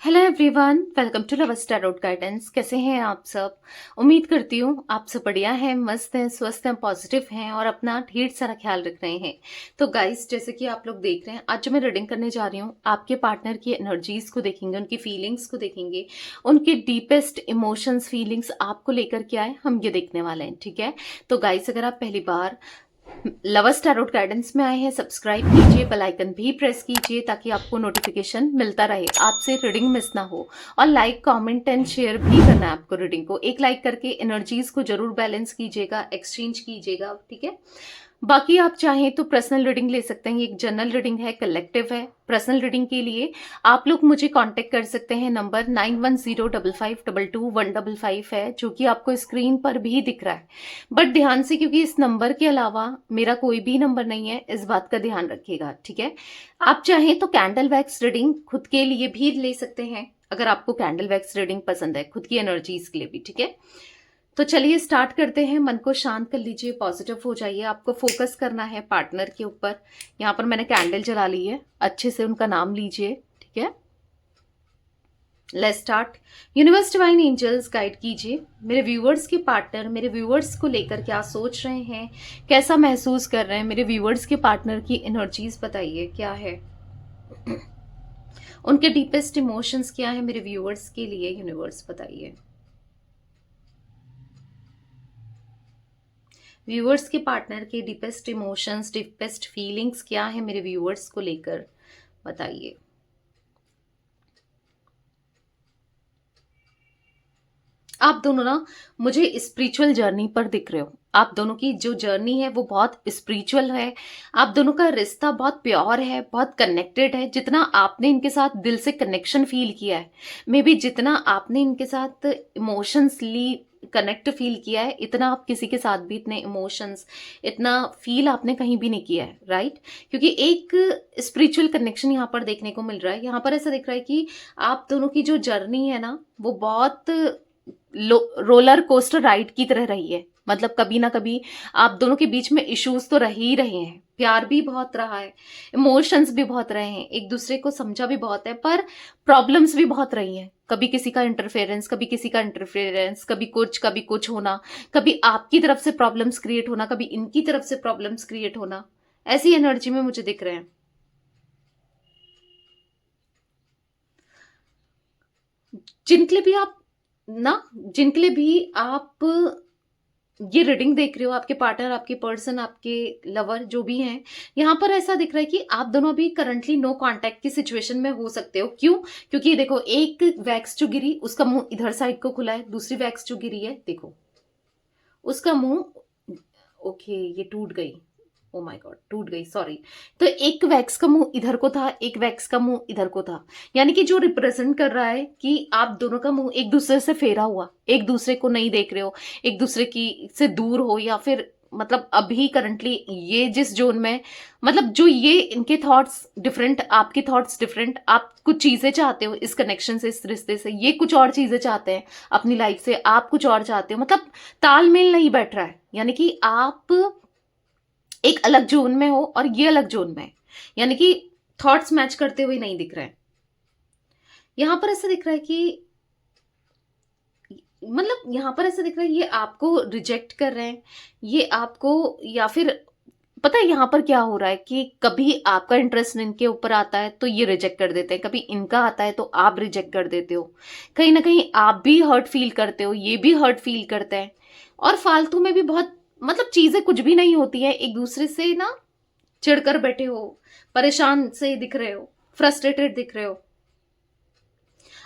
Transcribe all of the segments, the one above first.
Hello everyone, welcome to love tarot guidance. कैसे हैं आप सब? उम्मीद करती हूँ आप सब बढ़िया हैं, मस्त हैं, स्वस्थ हैं, पॉजिटिव हैं और अपना ढेर सारा ख्याल रख रहे हैं। तो गाइस, जैसे कि आप लोग देख रहे हैं, आज जो मैं रीडिंग करने जा रही हूँ, आपके पार्टनर की एनर्जीज को देखेंगे, उनकी फीलिंग्स को देखेंगे, उनके डीपेस्ट इमोशंस फीलिंग्स आपको लेकर के आए, हम ये देखने वाले हैं। ठीक है? तो गाइस, अगर आप पहली बार लवर्स टैरोट गाइडेंस में आए हैं, सब्सक्राइब कीजिए, बेल आइकन भी प्रेस कीजिए ताकि आपको नोटिफिकेशन मिलता रहे, आपसे रीडिंग मिस ना हो। और लाइक, कमेंट एंड शेयर भी करना है आपको। रीडिंग को एक लाइक करके एनर्जीज को जरूर बैलेंस कीजिएगा, एक्सचेंज कीजिएगा। ठीक है? बाकी आप चाहें तो पर्सनल रीडिंग ले सकते हैं। ये एक जनरल रीडिंग है, कलेक्टिव है। पर्सनल रीडिंग के लिए आप लोग मुझे कांटेक्ट कर सकते हैं। नंबर 9105522155 है, जो कि आपको स्क्रीन पर भी दिख रहा है। बट ध्यान से, क्योंकि इस नंबर के अलावा मेरा कोई भी नंबर नहीं है, इस बात का ध्यान रखिएगा। ठीक है? आप चाहें तो कैंडल वैक्स रीडिंग खुद के लिए भी ले सकते हैं, अगर आपको कैंडल वैक्स रीडिंग पसंद है, खुद की एनर्जीज के लिए भी। ठीक है? तो चलिए स्टार्ट करते हैं। मन को शांत कर लीजिए, पॉजिटिव हो जाइए। आपको फोकस करना है पार्टनर के ऊपर। यहाँ पर मैंने कैंडल जला ली है, अच्छे से उनका नाम लीजिए। ठीक है? Let's start. Universe, divine angels guide कीजिए मेरे व्यूअर्स के पार्टनर, मेरे व्यूअर्स को लेकर क्या सोच रहे हैं, कैसा महसूस कर रहे हैं। मेरे व्यूअर्स के पार्टनर की एनर्जीज बताइए क्या है, उनके डीपेस्ट इमोशंस क्या है मेरे व्यूअर्स के लिए। यूनिवर्स बताइए व्यूअर्स के पार्टनर के डीपेस्ट इमोशंस, डीपेस्ट फीलिंग्स क्या है मेरे व्यूअर्स को लेकर, बताइए। आप दोनों ना मुझे स्पिरिचुअल जर्नी पर दिख रहे हो। आप दोनों की जो जर्नी है वो बहुत स्पिरिचुअल है। आप दोनों का रिश्ता बहुत प्योर है, बहुत कनेक्टेड है। जितना आपने इनके साथ दिल से कनेक्शन फील किया है, मे बी जितना आपने इनके साथ इमोशंसली कनेक्ट फील किया है, इतना आप किसी के साथ भी इतने इमोशंस, इतना फील आपने कहीं भी नहीं किया है। राइट? क्योंकि एक स्पिरिचुअल कनेक्शन यहाँ पर देखने को मिल रहा है। यहाँ पर ऐसा दिख रहा है कि आप दोनों की जो जर्नी है ना, वो बहुत रोलर कोस्टर राइड की तरह रही है। मतलब कभी ना कभी आप दोनों के बीच में इश्यूज तो रह ही रहे हैं, प्यार भी बहुत रहा है, इमोशंस भी बहुत रहे हैं, एक दूसरे को समझा भी बहुत है, पर प्रॉब्लम्स भी बहुत रही हैं। कभी किसी का इंटरफेरेंस, कभी किसी का इंटरफेरेंस, कभी कुछ होना, कभी आपकी तरफ से प्रॉब्लम्स क्रिएट होना, कभी इनकी तरफ से प्रॉब्लम्स क्रिएट होना। ऐसी एनर्जी में मुझे दिख रहे हैं। जिनके लिए भी आप जिनके लिए भी आप ये रीडिंग देख रहे हो, आपके पार्टनर, आपके पर्सन, आपके लवर जो भी हैं, यहाँ पर ऐसा दिख रहा है कि आप दोनों अभी करंटली नो कांटेक्ट की सिचुएशन में हो सकते हो। क्यों? क्योंकि देखो, एक वैक्स जो गिरी, उसका मुंह इधर साइड को खुला है। दूसरी वैक्स जो गिरी है, देखो उसका मुंह, ओके ये टूट गई। ओ माय गॉड, टूट गई, सॉरी। तो एक वैक्स का मुंह इधर को था, एक वैक्स का मुंह इधर को था। यानी कि जो रिप्रेजेंट कर रहा है कि आप दोनों का मुंह एक दूसरे से फेरा हुआ, एक दूसरे को नहीं देख रहे हो, एक दूसरे की से दूर हो, या फिर मतलब अभी करंटली ये जिस जोन में, मतलब जो ये इनके थॉट्स डिफरेंट, आपके थॉट्स डिफरेंट। आप कुछ चीजें चाहते हो इस कनेक्शन से, इस रिश्ते से, ये कुछ और चीजें चाहते हैं अपनी लाइफ से, आप कुछ और चाहते हो। मतलब तालमेल नहीं बैठ रहा है। यानी कि आप एक अलग जोन में हो और ये अलग जोन में है। यानी कि थॉट्स मैच करते हुए नहीं दिख रहे हैं। यहां पर ऐसा दिख रहा है कि, मतलब यहां पर ऐसा दिख रहा है ये आपको रिजेक्ट कर रहे हैं, ये आपको, या फिर पता है यहां पर क्या हो रहा है कि कभी आपका इंटरेस्ट इनके ऊपर आता है तो ये रिजेक्ट कर देते हैं, कभी इनका आता है तो आप रिजेक्ट कर देते हो। कहीं ना कहीं आप भी हर्ट फील करते हो, ये भी हर्ट फील करते हैं। और फालतू में भी बहुत, मतलब चीजें कुछ भी नहीं होती है, एक दूसरे से ना चिढ़कर बैठे हो, परेशान से दिख रहे हो, फ्रस्ट्रेटेड दिख रहे हो।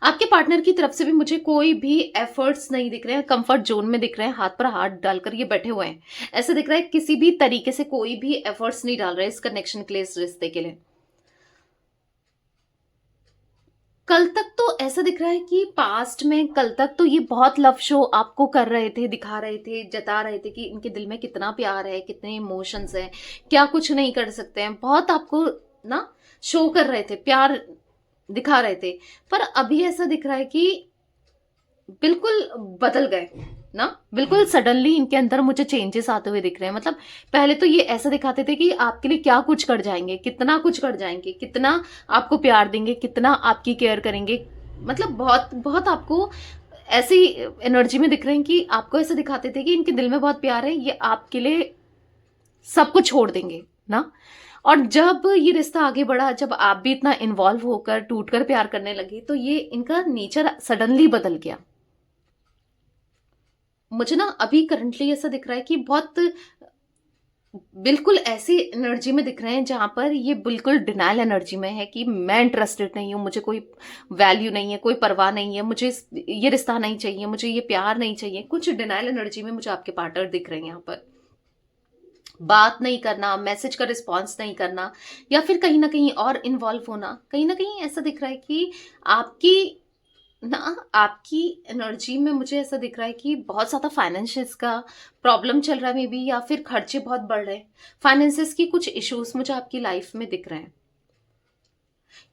आपके पार्टनर की तरफ से भी मुझे कोई भी एफर्ट्स नहीं दिख रहे हैं, कंफर्ट जोन में दिख रहे हैं, हाथ पर हाथ डालकर ये बैठे हुए हैं। ऐसा दिख रहा है किसी भी तरीके से कोई भी एफर्ट्स नहीं डाल रहे इस कनेक्शन के लिए, इस रिश्ते के लिए। कल तक तो ऐसा दिख रहा है कि पास्ट में, कल तक तो ये बहुत लव शो आपको कर रहे थे, दिखा रहे थे, जता रहे थे कि इनके दिल में कितना प्यार है, कितने इमोशंस हैं, क्या कुछ नहीं कर सकते हैं। बहुत आपको ना शो कर रहे थे, प्यार दिखा रहे थे। पर अभी ऐसा दिख रहा है कि बिल्कुल बदल गए ना। बिल्कुल सडनली इनके अंदर मुझे चेंजेस आते हुए दिख रहे हैं। मतलब पहले तो ये ऐसा दिखाते थे कि आपके लिए क्या कुछ कर जाएंगे, कितना कुछ कर जाएंगे, कितना आपको प्यार देंगे, कितना आपकी केयर करेंगे, मतलब बहुत बहुत आपको ऐसी एनर्जी में दिख रहे हैं कि आपको ऐसा दिखाते थे कि इनके दिल में बहुत प्यार है, ये आपके लिए सब कुछ छोड़ देंगे ना। और जब ये रिश्ता आगे बढ़ा, जब आप भी इतना इन्वॉल्व होकर टूटकर प्यार करने लगे, तो ये इनका नेचर सडनली बदल गया। मुझे ना अभी करंटली ऐसा दिख रहा है कि बहुत बिल्कुल ऐसी एनर्जी में दिख रहे हैं जहां पर ये बिल्कुल डिनायल एनर्जी में है कि मैं इंटरेस्टेड नहीं हूं, मुझे कोई वैल्यू नहीं है, कोई परवाह नहीं है, मुझे ये रिश्ता नहीं चाहिए, मुझे ये प्यार नहीं चाहिए। कुछ डिनायल एनर्जी में मुझे आपके पार्टनर दिख रहे हैं यहाँ पर। बात नहीं करना, मैसेज का रिस्पॉन्स नहीं करना, या फिर कहीं ना कहीं और इन्वॉल्व होना। कहीं ना कहीं ऐसा दिख रहा है कि आपकी ना आपकी एनर्जी में मुझे ऐसा दिख रहा है कि बहुत ज़्यादा फाइनेंशियल्स का प्रॉब्लम चल रहा है मे बी, या फिर खर्चे बहुत बढ़ रहे हैं। फाइनेंसेस की कुछ इश्यूज मुझे आपकी लाइफ में दिख रहे हैं,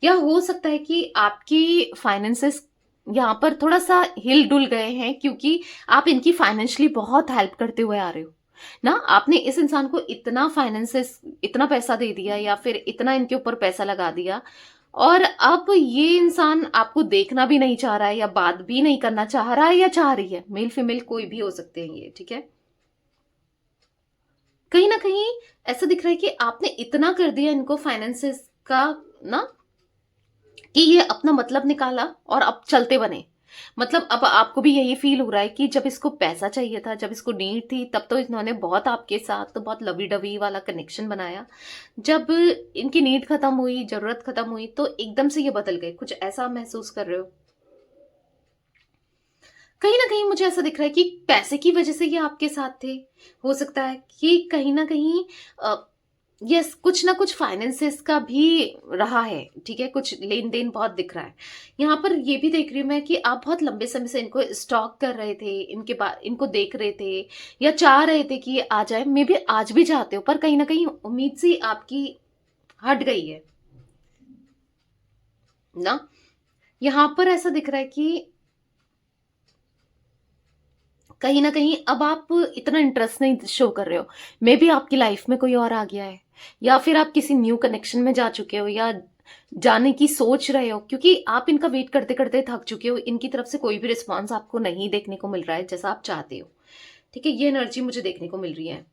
या हो सकता है कि आपकी फाइनेंसेस यहाँ पर थोड़ा सा हिल डुल गए हैं, क्योंकि आप इनकी फाइनेंशियली बहुत हेल्प करते हुए आ रहे हो ना। आपने इस इंसान को इतना फाइनेंसेस, इतना पैसा दे दिया, या फिर इतना इनके ऊपर पैसा लगा दिया, और अब ये इंसान आपको देखना भी नहीं चाह रहा है, या बात भी नहीं करना चाह रहा है, या चाह रही है, मेल फीमेल कोई भी हो सकते हैं ये, ठीक है। कहीं ना कहीं ऐसा दिख रहा है कि आपने इतना कर दिया इनको फाइनेंसेस का ना, कि ये अपना मतलब निकाला और अब चलते बने। मतलब अब आपको भी यही फील हो रहा है कि जब इसको पैसा चाहिए था, जब इसको नीड थी, तब तो इन्होंने बहुत आपके साथ तो बहुत लवी डवी वाला कनेक्शन बनाया। जब इनकी नीड खत्म हुई, जरूरत खत्म हुई, तो एकदम से ये बदल गए। कुछ ऐसा महसूस कर रहे हो? कहीं ना कहीं मुझे ऐसा दिख रहा है कि पैसे की वजह से ये आपके साथ थे। हो सकता है कि कहीं ना कहीं यस, कुछ ना कुछ फाइनेंसेस का भी रहा है, ठीक है। कुछ लेन देन बहुत दिख रहा है यहाँ पर। ये भी देख रही हूँ मैं कि आप बहुत लंबे समय से इनको स्टॉक कर रहे थे, इनके बाद इनको देख रहे थे, या चाह रहे थे कि ये आ जाए। मे बी आज भी चाहते हो, पर कहीं ना कहीं उम्मीद सी आपकी हट गई है ना। यहाँ पर ऐसा दिख रहा है कि कहीं ना कहीं अब आप इतना इंटरेस्ट नहीं शो कर रहे हो। मे बी आपकी लाइफ में कोई और आ गया है, या फिर आप किसी न्यू कनेक्शन में जा चुके हो, या जाने की सोच रहे हो, क्योंकि आप इनका वेट करते करते थक चुके हो। इनकी तरफ से कोई भी रिस्पॉन्स आपको नहीं देखने को मिल रहा है जैसा आप चाहते हो, ठीक है। ये एनर्जी मुझे देखने को मिल रही है।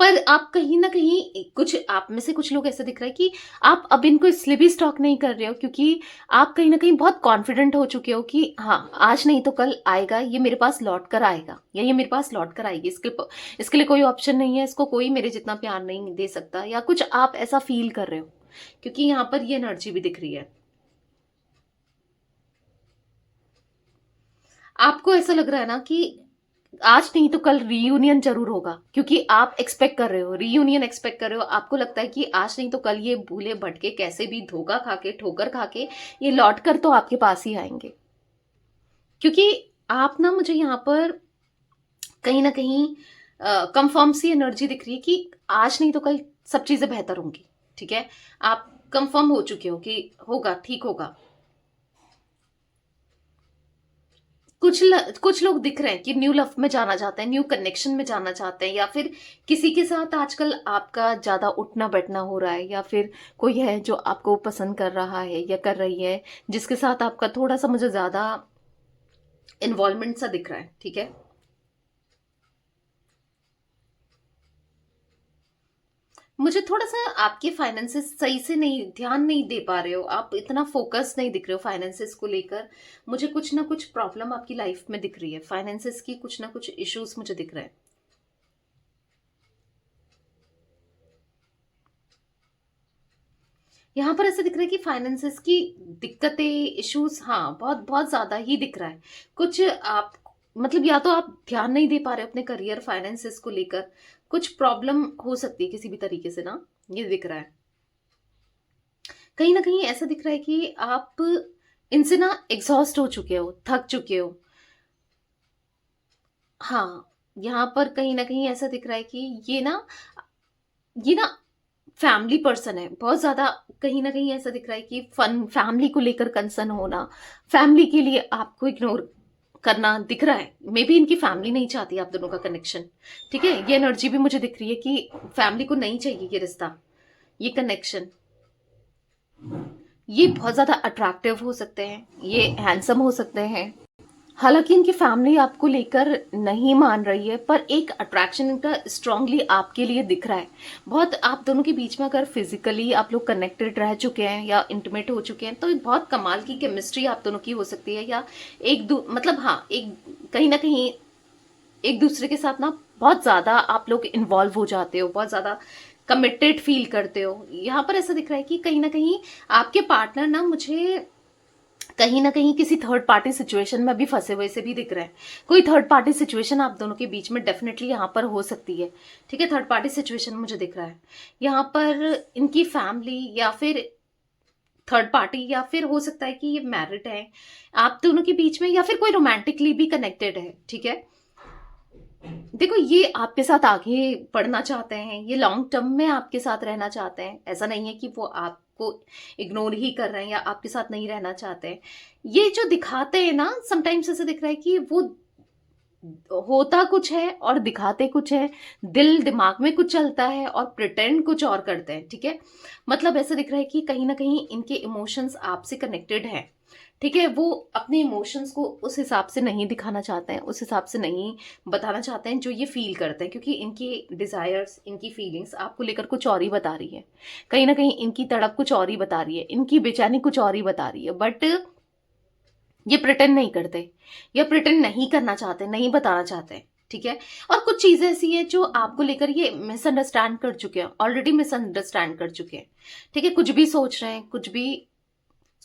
पर आप कहीं ना कहीं, कुछ आप में से कुछ लोग ऐसा दिख रहा है कि आप अब इनको इसलिए भी स्टॉक नहीं कर रहे हो, क्योंकि आप कहीं ना कहीं बहुत कॉन्फिडेंट हो चुके हो कि हाँ, आज नहीं तो कल आएगा, ये मेरे पास लौट कर आएगा, या ये मेरे पास लौट कर आएगी। इसके लिए कोई ऑप्शन नहीं है, इसको कोई मेरे जितना प्यार नहीं दे सकता, या कुछ आप ऐसा फील कर रहे हो, क्योंकि यहाँ पर ये एनर्जी भी दिख रही है। आपको ऐसा लग रहा है ना कि आज नहीं तो कल रीयूनियन जरूर होगा, क्योंकि आप एक्सपेक्ट कर रहे हो, रीयूनियन एक्सपेक्ट कर रहे हो। आपको लगता है कि आज नहीं तो कल ये भूले भटके कैसे भी धोखा खा के, ठोकर खा के, ये लौट कर तो आपके पास ही आएंगे। क्योंकि आप ना, मुझे यहाँ पर कहीं ना कहीं कंफर्म सी एनर्जी दिख रही है कि आज नहीं तो कल सब चीजें बेहतर होंगी, ठीक है। आप कंफर्म हो चुके हो कि होगा, ठीक होगा। कुछ लोग दिख रहे हैं कि न्यू लव में जाना चाहते हैं, न्यू कनेक्शन में जाना चाहते हैं, या फिर किसी के साथ आजकल आपका ज्यादा उठना बैठना हो रहा है, या फिर कोई है जो आपको पसंद कर रहा है या कर रही है, जिसके साथ आपका थोड़ा सा मुझे ज्यादा इन्वॉल्वमेंट सा दिख रहा है, ठीक है। मुझे थोड़ा सा आपके फाइनेंसेस सही से नहीं, ध्यान नहीं दे पा रहे हो, आप इतना फोकस नहीं दिख रहे हो फाइनेंसेस को लेकर। मुझे कुछ ना कुछ प्रॉब्लम आपकी लाइफ में दिख रही है, फाइनेंसेस की कुछ ना कुछ इश्यूज मुझे दिख रहे हैं। यहाँ पर ऐसा दिख रहा है कि फाइनेंसेस की दिक्कतें, इश्यूज, हाँ, बहुत बहुत ज्यादा ही दिख रहा है। कुछ आप, मतलब या तो आप ध्यान नहीं दे पा रहे अपने करियर, फाइनेंसेस को लेकर कुछ प्रॉब्लम हो सकती है किसी भी तरीके से ना, ये दिख रहा है। कहीं ना कहीं ऐसा दिख रहा है कि आप इनसे ना एग्जॉस्ट हो चुके हो, थक चुके हो। हाँ, यहाँ पर कहीं ना कहीं ऐसा दिख रहा है कि ये ना फैमिली पर्सन है बहुत ज्यादा। कहीं ना कहीं ऐसा दिख रहा है कि फन, फैमिली को लेकर कंसर्न होना, फैमिली के लिए आपको इग्नोर करना दिख रहा है। मे बी इनकी फैमिली नहीं चाहती आप दोनों का कनेक्शन, ठीक है। ये एनर्जी भी मुझे दिख रही है कि फैमिली को नहीं चाहिए ये रिश्ता, ये कनेक्शन, ये बहुत ज़्यादा अट्रैक्टिव हो सकते हैं, ये हैंडसम हो सकते हैं। हालाँकि इनकी फैमिली आपको लेकर नहीं मान रही है, पर एक अट्रैक्शन इनका स्ट्रांगली आपके लिए दिख रहा है। बहुत आप दोनों के बीच में अगर फिज़िकली आप लोग कनेक्टेड रह चुके हैं या इंटीमेट हो चुके हैं, तो एक बहुत कमाल की केमिस्ट्री आप दोनों की हो सकती है, या मतलब हाँ, एक कहीं न कहीं एक दूसरे के साथ ना बहुत ज़्यादा आप लोग इन्वॉल्व हो जाते हो, बहुत ज़्यादा कमिटेड फ़ील करते हो। यहाँ पर ऐसा दिख रहा है कि कहीं न कहीं आपके पार्टनर ना मुझे कहीं न कहीं किसी थर्ड पार्टी सिचुएशन में भी फँसे हुए से भी दिख रहे हैं। कोई थर्ड पार्टी सिचुएशन आप दोनों के बीच में डेफ़िनेटली यहाँ पर हो सकती है, ठीक है? थर्ड पार्टी सिचुएशन मुझे दिख रहा है। यहाँ पर इनकी फैमिली या फिर थर्ड पार्टी, या फिर हो सकता है कि ये मैरिड है आप दोनों के बीच में, या फिर कोई रोमांटिकली भी कनेक्टेड है, ठीक है? देखो, ये आपके साथ आगे बढ़ना चाहते हैं, ये लॉन्ग टर्म में आपके साथ रहना चाहते हैं। ऐसा नहीं है कि वो आपको इग्नोर ही कर रहे हैं या आपके साथ नहीं रहना चाहते हैं। ये जो दिखाते हैं ना, समटाइम्स ऐसा दिख रहा है कि वो होता कुछ है और दिखाते कुछ है, दिल दिमाग में कुछ चलता है और प्रिटेंड कुछ और करते हैं, ठीक है? मतलब ऐसा दिख रहा है कि कहीं न कहीं इनके इमोशंस आपसे कनेक्टेड हैं, ठीक है? वो अपने इमोशंस को उस हिसाब से नहीं दिखाना चाहते हैं, उस हिसाब से नहीं बताना चाहते हैं जो ये फ़ील करते हैं, क्योंकि इनकी डिज़ायर्स, इनकी फीलिंग्स आपको लेकर कुछ और ही बता रही है। कहीं न कहीं इनकी तड़प कुछ और ही बता रही है, इनकी बेचैनी कुछ और ही बता रही है, बट ये प्रिटेंड नहीं करते या प्रिटेंड नहीं करना चाहते, नहीं बताना चाहते, ठीक है? और कुछ चीज़ें ऐसी हैं जो आपको लेकर ये मिसअंडरस्टैंड कर चुके हैं, ऑलरेडी मिसअंडरस्टैंड कर चुके हैं, ठीक है? कुछ भी सोच रहे हैं, कुछ भी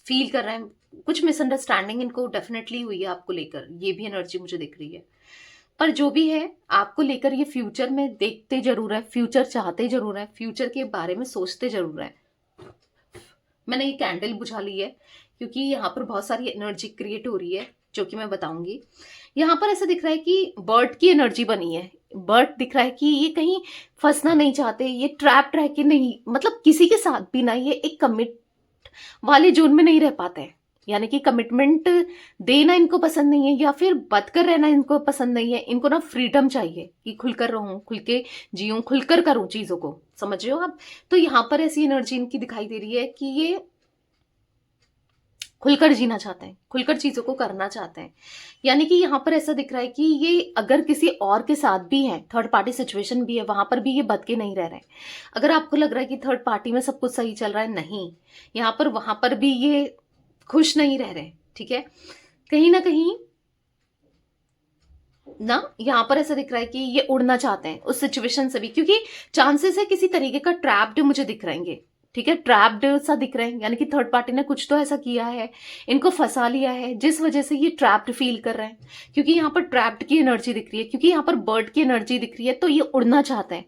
फ़ील कर रहे हैं, कुछ मिसअंडरस्टैंडिंग इनको डेफ़िनेटली हुई है आपको लेकर, ये भी एनर्जी मुझे दिख रही है। पर जो भी है, आपको लेकर ये फ्यूचर में देखते ज़रूर हैं, फ्यूचर चाहते ज़रूर हैं, फ्यूचर के बारे में सोचते ज़रूर हैं। मैंने ये कैंडल बुझा ली है क्योंकि यहाँ पर बहुत सारी एनर्जी क्रिएट हो रही है, जो कि मैं बताऊंगी। यहाँ पर ऐसा दिख रहा है कि बर्ड की एनर्जी बनी है। बर्ड दिख रहा है कि ये कहीं फंसना नहीं चाहते, ये ट्रैप्ड रह के नहीं, मतलब किसी के साथ भी ना, ये एक कमिट वाले जोन में नहीं रह पाते हैं। यानी कि कमिटमेंट देना इनको पसंद नहीं है, या फिर बंद कर रहना इनको पसंद नहीं है। इनको ना फ्रीडम चाहिए कि खुलकर रहूं, खुल के जीऊं, खुलकर करूं चीजों को, समझ रहे हो आप? तो यहाँ पर ऐसी एनर्जी इनकी दिखाई दे रही है कि ये खुलकर जीना चाहते हैं, खुलकर चीज़ों को करना चाहते हैं। यानी कि यहाँ पर ऐसा दिख रहा है कि ये अगर किसी और के साथ भी हैं, थर्ड पार्टी सिचुएशन भी है, वहाँ पर भी ये बच के नहीं रह रहे हैं। अगर आपको लग रहा है कि थर्ड पार्टी में सब कुछ सही चल रहा है, नहीं, यहाँ पर वहाँ पर भी ये खुश नहीं रह रहे, ठीक है? कहीं ना कहीं ना यहाँ पर ऐसा दिख रहा है कि ये उड़ना चाहते हैं उस सिचुएशन से भी, क्योंकि चांसेस है किसी तरीके का ट्रैप्ड मुझे दिख रहेंगे, ठीक है? ट्रैप्ड सा दिख रहे हैं, यानी कि थर्ड पार्टी ने कुछ तो ऐसा किया है, इनको फंसा लिया है, जिस वजह से ये ट्रैप्ड फील कर रहे हैं। क्योंकि यहाँ पर ट्रैप्ड की एनर्जी दिख रही है, क्योंकि यहाँ पर बर्ड की एनर्जी दिख रही है, तो ये उड़ना चाहते हैं।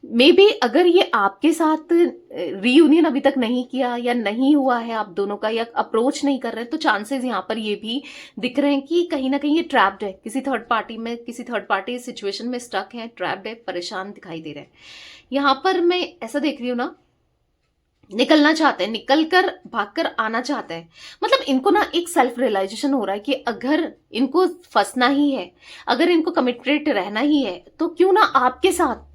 मे बी अगर ये आपके साथ रीयूनियन अभी तक नहीं किया या नहीं हुआ है आप दोनों का, या अप्रोच नहीं कर रहे, तो चांसेस यहाँ पर ये भी दिख रहे हैं कि कहीं ना कहीं ये ट्रैप्ड है किसी थर्ड पार्टी में, किसी थर्ड पार्टी सिचुएशन में स्टक है, ट्रैप्ड है, परेशान दिखाई दे रहे हैं। यहाँ पर मैं ऐसा देख रही हूँ ना, निकलना चाहते हैं, निकल कर भागकर आना चाहते हैं। मतलब इनको ना एक सेल्फ रियलाइजेशन हो रहा है कि अगर इनको फंसना ही है, अगर इनको कमिटेड रहना ही है, तो क्यों ना आपके साथ,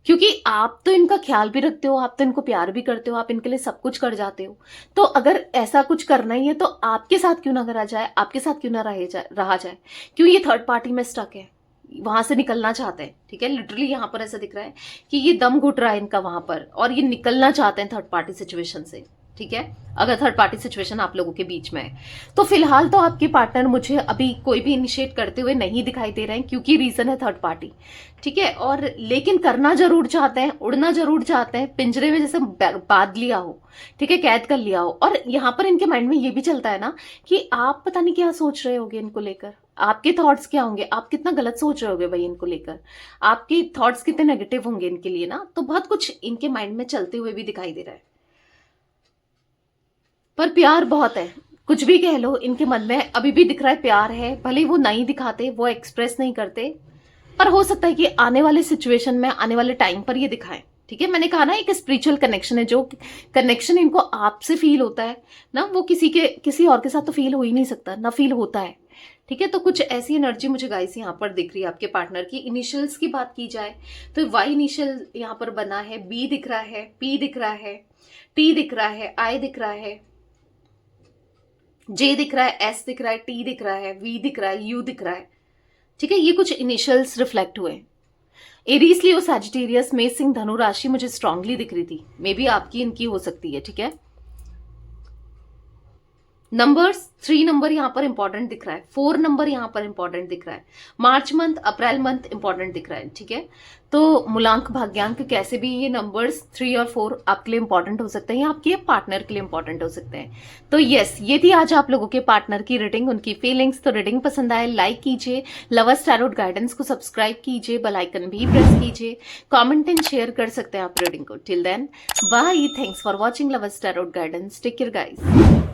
क्योंकि आप तो इनका ख्याल भी रखते हो, आप तो इनको प्यार भी करते हो, आप इनके लिए सब कुछ कर जाते हो। तो अगर ऐसा कुछ करना ही है तो आपके साथ क्यों ना करा जाए, आपके साथ क्यों ना रहा जाए? क्यों ये थर्ड पार्टी में स्टक है, वहां से निकलना चाहते हैं, ठीक है? लिटरली यहाँ पर ऐसा दिख रहा है कि ये दम घुट रहा है इनका वहां पर, और ये निकलना चाहते हैं थर्ड पार्टी सिचुएशन से, ठीक है? अगर थर्ड पार्टी सिचुएशन आप लोगों के बीच में है, तो फिलहाल तो आपके पार्टनर मुझे अभी कोई भी इनिशिएट करते हुए नहीं दिखाई दे रहे हैं, क्योंकि रीजन है थर्ड पार्टी, ठीक है? और लेकिन करना जरूर चाहते हैं, उड़ना जरूर चाहते हैं, पिंजरे में जैसे बांध लिया हो, ठीक है, कैद कर लिया हो। और यहाँ पर इनके माइंड में ये भी चलता है ना कि आप पता नहीं क्या सोच रहे होगे इनको लेकर, आपके थॉट्स क्या होंगे, आप कितना गलत सोच रहे होगे भाई इनको लेकर, आपके थॉट्स कितने नेगेटिव होंगे इनके लिए ना। तो बहुत कुछ इनके माइंड में चलते हुए भी दिखाई दे रहा है। पर प्यार बहुत है, कुछ भी कह लो, इनके मन में अभी भी दिख रहा है प्यार है, भले वो नहीं दिखाते, वो एक्सप्रेस नहीं करते, पर हो सकता है कि आने वाले सिचुएशन में, आने वाले टाइम पर ये दिखाएं, ठीक है? मैंने कहा ना, एक स्पिरिचुअल कनेक्शन है, जो कनेक्शन इनको आपसे फील होता है ना, वो किसी और के साथ तो फील हो ही नहीं सकता ना, फील होता है, ठीक है? तो कुछ ऐसी एनर्जी मुझे गाइस यहाँ पर दिख रही है आपके पार्टनर की। इनिशियल्स की बात की जाए तो वाई इनिशियल यहाँ पर बना है, बी दिख रहा है, पी दिख रहा है, टी दिख रहा है, आई दिख रहा है, जे दिख रहा है, एस दिख रहा है, टी दिख रहा है, वी दिख रहा है, यू दिख रहा है। ठीक है, ये कुछ इनिशियल्स रिफ्लेक्ट हुए। एरीज, लियो, सैजिटेरियस, मेष, सिंह, धनु राशि मुझे स्ट्रांगली दिख रही थी, मे बी आपकी इनकी हो सकती है। ठीक है, नंबर्स 3 नंबर यहां पर इंपॉर्टेंट दिख रहा है, 4 नंबर यहां पर इंपॉर्टेंट दिख रहा है, March month, April month important दिख रहा है। ठीक है, तो मूलांक, भाग्यांक, कैसे भी ये नंबर्स 3 और 4 आपके लिए इंपॉर्टेंट हो सकते हैं या आपके पार्टनर के लिए इंपॉर्टेंट हो सकते हैं। तो यस, ये थी आज आप लोगों के पार्टनर की रीडिंग, उनकी फीलिंग्स। तो रीडिंग पसंद आए लाइक कीजिए, लवर्स टैरोट गाइडेंस को सब्सक्राइब कीजिए, बेल आइकन भी प्रेस कीजिए, कमेंट एंड शेयर कर सकते हैं आप रीडिंग को। Till then bye, thanks for watching lovers tarot guidance, take care guys.